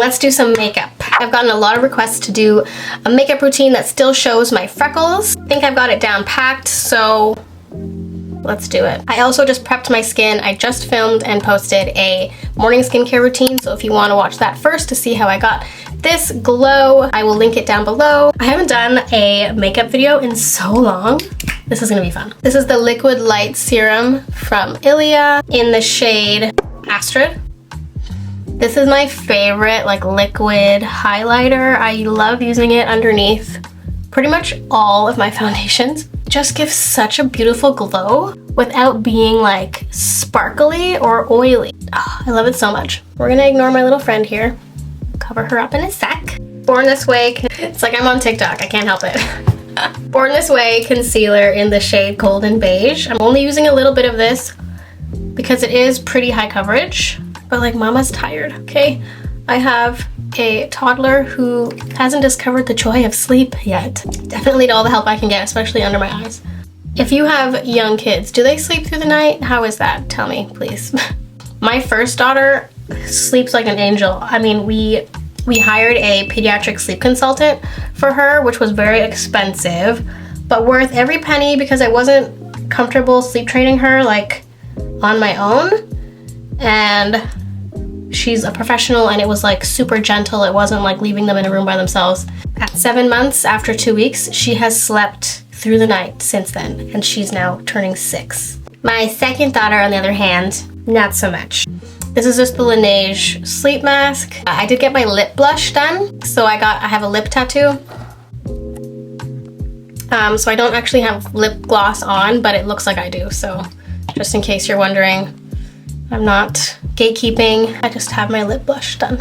let's do some makeup. I've gotten a lot of requests to do a makeup routine that still shows my freckles. I think I've got it down packed, so let's do it. I also just prepped my skin. I just filmed and posted a morning skincare routine, so if you want to watch that first to see how I got this glow, I will link it down below. I haven't done a makeup video in so long. This is gonna be fun. This is the Liquid Light Serum from ILIA in the shade Astrid. This is my favorite like liquid highlighter. I love using it underneath pretty much all of my foundations. Just gives such a beautiful glow without being like sparkly or oily. Oh, I love it so much. We're gonna ignore my little friend here. Cover her up in a sec. Born This Way, it's like I'm on TikTok, I can't help it. Born This Way concealer in the shade Golden Beige. I'm only using a little bit of this because it is pretty high coverage, but like mama's tired, okay? I have a toddler who hasn't discovered the joy of sleep yet. Definitely need all the help I can get, especially under my eyes. If you have young kids, do they sleep through the night? How is that? Tell me, please. My first daughter sleeps like an angel. I mean, we hired a pediatric sleep consultant for her, which was very expensive, but worth every penny because I wasn't comfortable sleep training her like on my own. And she's a professional and it was like super gentle. It wasn't like leaving them in a room by themselves. At 7 months, after 2 weeks, she has slept through the night since then, and she's now turning 6. My second daughter, on the other hand, not so much. This is just the Laneige sleep mask. I did get my lip blush done, so I have a lip tattoo. So I don't actually have lip gloss on, but it looks like I do. So just in case you're wondering, I'm not gatekeeping. I just have my lip blush done.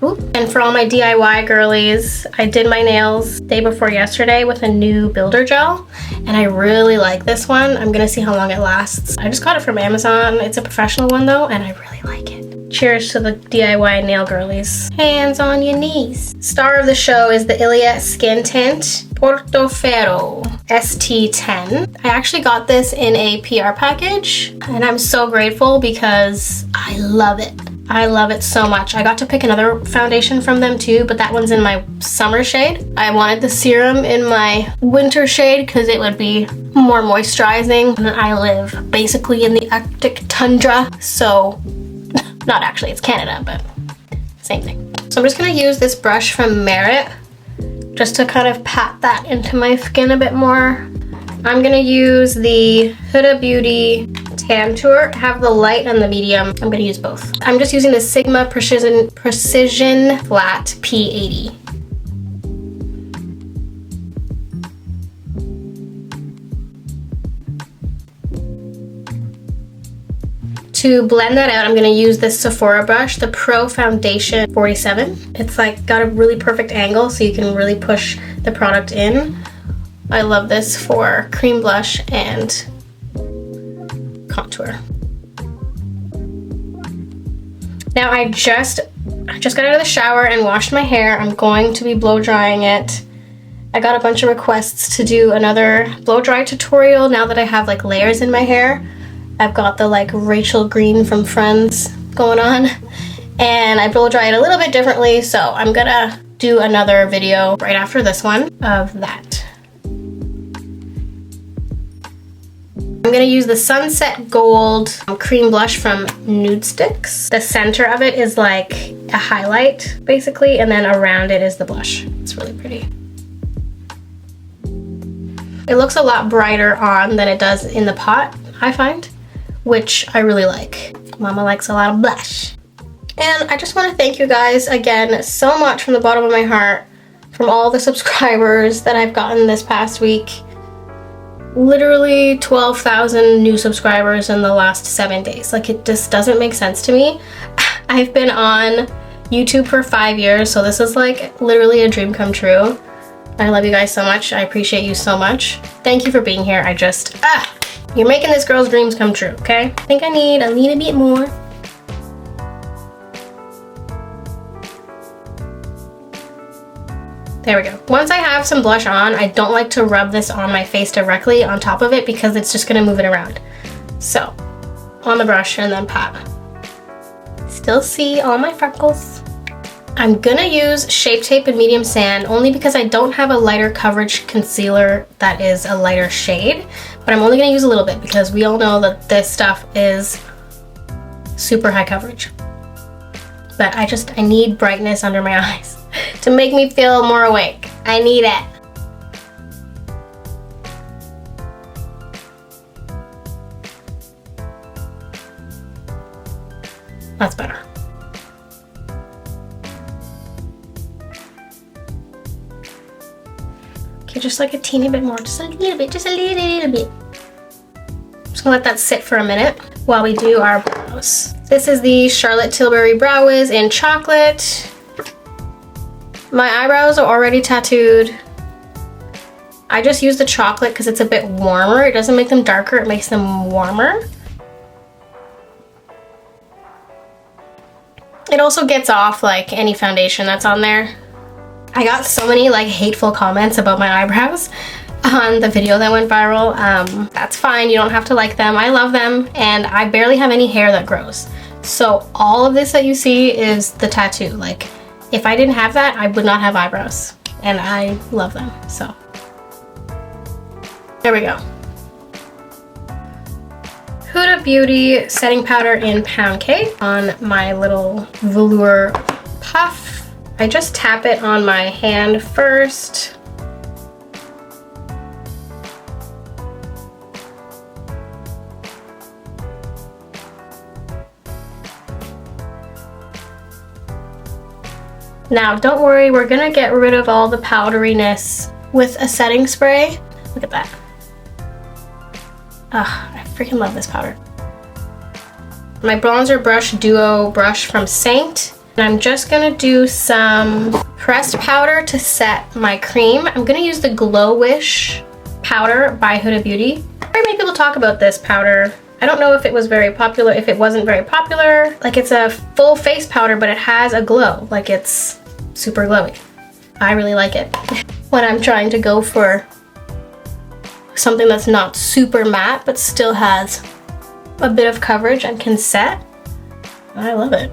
Ooh. And for all my DIY girlies, I did my nails day before yesterday with a new builder gel, and I really like this one. I'm gonna see how long it lasts. I just got it from Amazon. It's a professional one though, and I really like it. Cheers to the DIY nail girlies. Hands on your knees. Star of the show is the ILIA Skin Tint Portofino ST10. I actually got this in a PR package, and I'm so grateful because I love it. I love it so much. I got to pick another foundation from them too, but that one's in my summer shade. I wanted the serum in my winter shade because it would be more moisturizing. And I live basically in the Arctic tundra, so not actually, it's Canada, but same thing. So I'm just gonna use this brush from Merit just to kind of pat that into my skin a bit more. I'm gonna use the Huda Beauty Tan Tour. I have the light and the medium. I'm gonna use both. I'm just using the Sigma Precision Flat P80. To blend that out, I'm gonna use this Sephora brush, the Pro Foundation 47. It's like got a really perfect angle so you can really push the product in. I love this for cream blush and contour. Now I just got out of the shower and washed my hair. I'm going to be blow drying it. I got a bunch of requests to do another blow dry tutorial now that I have like layers in my hair. I've got the like Rachel Green from Friends going on, and I blow dry it a little bit differently, so I'm gonna do another video right after this one of that. I'm gonna use the Sunset Gold cream blush from Nude Sticks. The center of it is like a highlight, basically, and then around it is the blush. It's really pretty. It looks a lot brighter on than it does in the pot, I find, which I really like. Mama likes a lot of blush. And I just want to thank you guys again so much from the bottom of my heart from all the subscribers that I've gotten this past week. Literally 12,000 new subscribers in the last 7 days. Like, it just doesn't make sense to me. I've been on YouTube for 5 years, so this is like literally a dream come true. I love you guys so much. I appreciate you so much. Thank you for being here. You're making this girl's dreams come true, okay? I think I need a little bit more. There we go. Once I have some blush on, I don't like to rub this on my face directly on top of it because it's just gonna move it around. So, on the brush and then pat. Still see all my freckles. I'm gonna use Shape Tape and Medium Sand only because I don't have a lighter coverage concealer that is a lighter shade, but I'm only gonna use a little bit because we all know that this stuff is super high coverage. But I need brightness under my eyes to make me feel more awake. I need it. That's better. Okay, just like a teeny bit more, just a little bit, just a little bit. I'm just gonna let that sit for a minute while we do our brows. This is the Charlotte Tilbury Brow Wiz in chocolate. My eyebrows are already tattooed. I just use the chocolate because it's a bit warmer. It doesn't make them darker, it makes them warmer. It also gets off like any foundation that's on there. I got so many like hateful comments about my eyebrows on the video that went viral. That's fine, you don't have to like them. I love them and I barely have any hair that grows. So all of this that you see is the tattoo. Like if I didn't have that, I would not have eyebrows and I love them, so. There we go. Huda Beauty setting powder in Pound Cake on my little velour puff. I just tap it on my hand first. Now, don't worry, we're gonna get rid of all the powderiness with a setting spray. Look at that. Ugh, I freaking love this powder. My bronzer brush, Duo brush from Saint. And I'm just gonna do some pressed powder to set my cream. I'm gonna use the Glow Wish powder by Huda Beauty. Very many people talk about this powder. I don't know if it was very popular, if it wasn't very popular. Like it's a full face powder, but it has a glow. Like it's super glowy. I really like it. When I'm trying to go for something that's not super matte, but still has a bit of coverage and can set, I love it.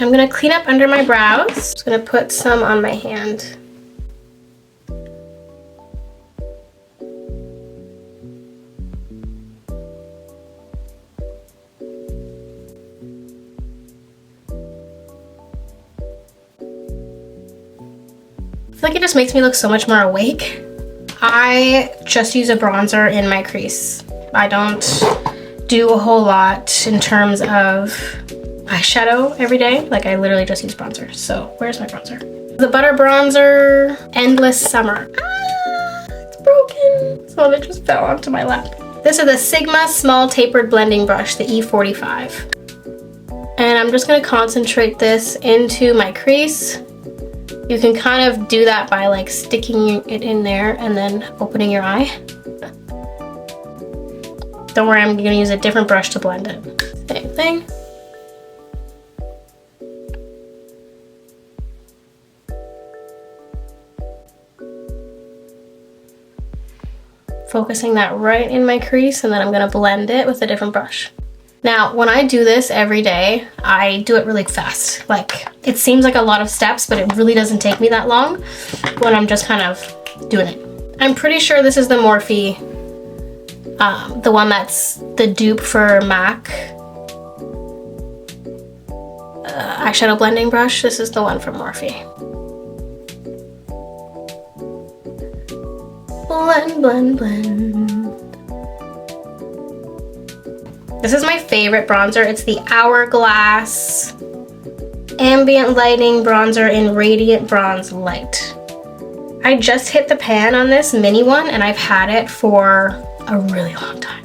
I'm gonna clean up under my brows. Just gonna put some on my hand. I feel like it just makes me look so much more awake. I just use a bronzer in my crease. I don't do a whole lot in terms of eyeshadow every day. Like I literally just use bronzer. So where's my bronzer? The Butter Bronzer Endless Summer. Ah, it's broken. Some of it just fell onto my lap. This is the Sigma Small Tapered Blending Brush, the E45. And I'm just gonna concentrate this into my crease. You can kind of do that by like sticking it in there and then opening your eye. Don't worry, I'm gonna use a different brush to blend it. Same thing. Focusing that right in my crease, and then I'm gonna blend it with a different brush. Now, when I do this every day, I do it really fast. Like, it seems like a lot of steps, but it really doesn't take me that long when I'm just kind of doing it. I'm pretty sure this is the Morphe, the one that's the dupe for MAC eyeshadow blending brush. This is the one from Morphe. Blend, blend, blend. This is my favorite bronzer. It's the Hourglass Ambient Lighting Bronzer in Radiant Bronze Light. I just hit the pan on this mini one and I've had it for a really long time.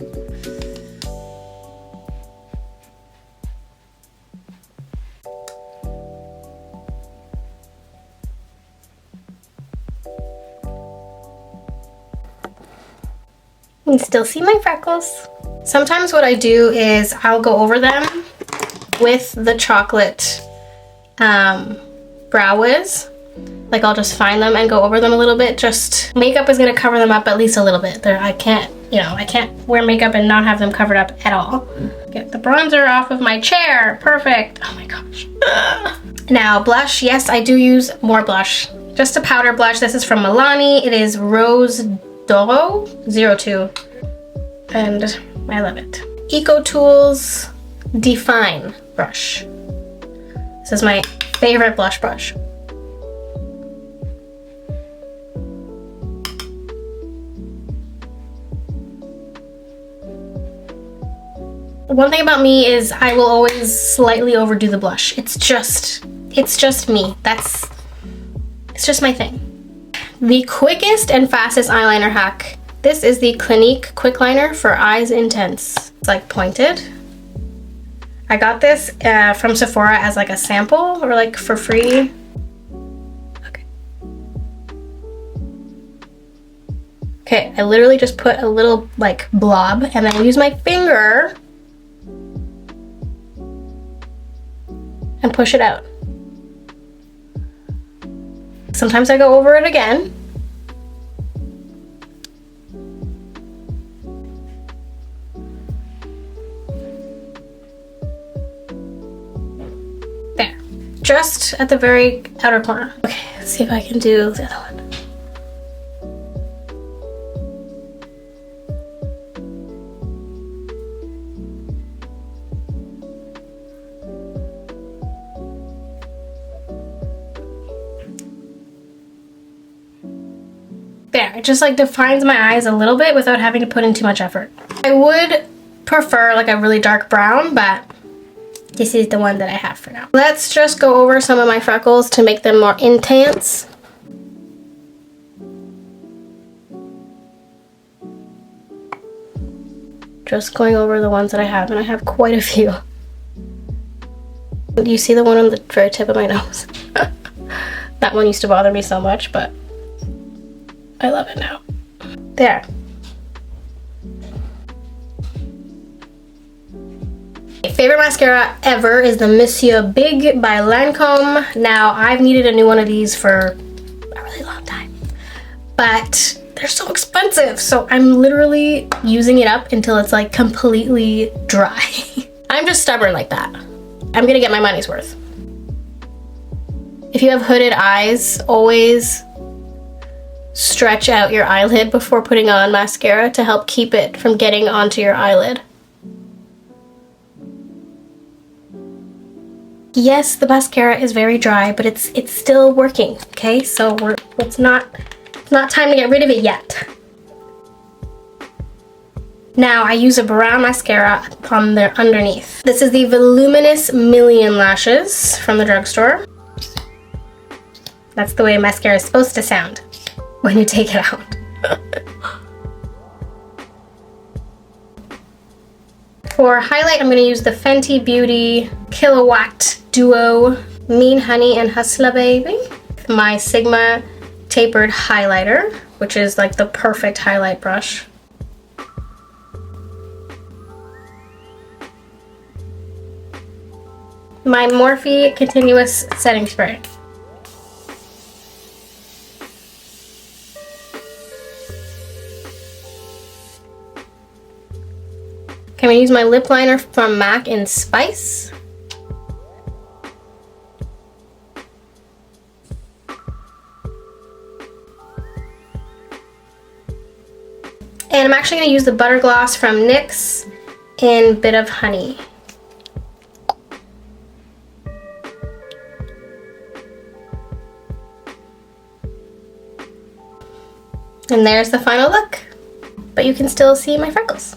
You can still see my freckles. Sometimes what I do is I'll go over them with the chocolate Brow Wiz. Like I'll just find them and go over them a little bit. Just makeup is gonna cover them up at least a little bit. I can't you know, I can't wear makeup and not have them covered up at all. Get the bronzer off of my chair. Perfect. Oh my gosh. Now, blush. Yes, I do use more blush. Just a powder blush. This is from Milani. It is Rose D'Oro 02. And I love it. Eco Tools Define brush. This is my favorite blush brush. One thing about me is I will always slightly overdo the blush. It's just me. It's just my thing. The quickest and fastest eyeliner hack. This is the Clinique Quick Liner for Eyes Intense. It's like pointed. I got this from Sephora as like a sample or like for free. Okay, I literally just put a little like blob and then I use my finger and push it out. Sometimes I go over it again. There, just at the very outer corner. Okay, let's see if I can do the other one. There, it just like defines my eyes a little bit without having to put in too much effort. I would prefer like a really dark brown, but this is the one that I have for now. Let's just go over some of my freckles to make them more intense. Just going over the ones that I have, and I have quite a few. Do you see the one on the very tip of my nose? That one used to bother me so much, but I love it now. There. Favorite mascara ever is the Monsieur Big by Lancome. Now, I've needed a new one of these for a really long time, but they're so expensive, so I'm literally using it up until it's like completely dry. I'm just stubborn like that. I'm gonna get my money's worth. If you have hooded eyes, always stretch out your eyelid before putting on mascara to help keep it from getting onto your eyelid. Yes, the mascara is very dry, but it's still working, okay? So it's not time to get rid of it yet. Now I use a brown mascara on there underneath. This is the Voluminous Million Lashes from the drugstore. That's the way mascara is supposed to sound when you take it out. For highlight, I'm going to use the Fenty Beauty Kilowatt Duo Mean Honey and Hustler Baby. My Sigma Tapered Highlighter, which is like the perfect highlight brush. My Morphe Continuous Setting Spray. I'm going to use my lip liner from MAC in Spice. And I'm actually going to use the Butter Gloss from NYX in Bit of Honey. And there's the final look. But you can still see my freckles.